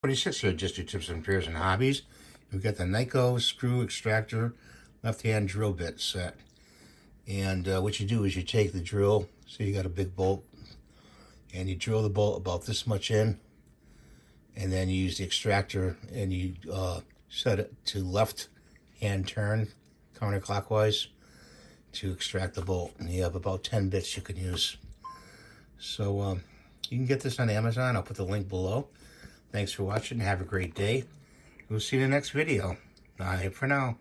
26 here, just your tips and fears and hobbies. We've got the Neiko Screw extractor left-hand drill bit set. And what you do is you take the drill, so you got a big bolt, and you drill the bolt about this much in, and then you use the extractor and you set it to left-hand turn counterclockwise to extract the bolt. And you have about 10 bits you can use. So you can get this on Amazon. I'll put the link below. Thanks for watching. Have a great day. We'll see you in the next video. Bye for now.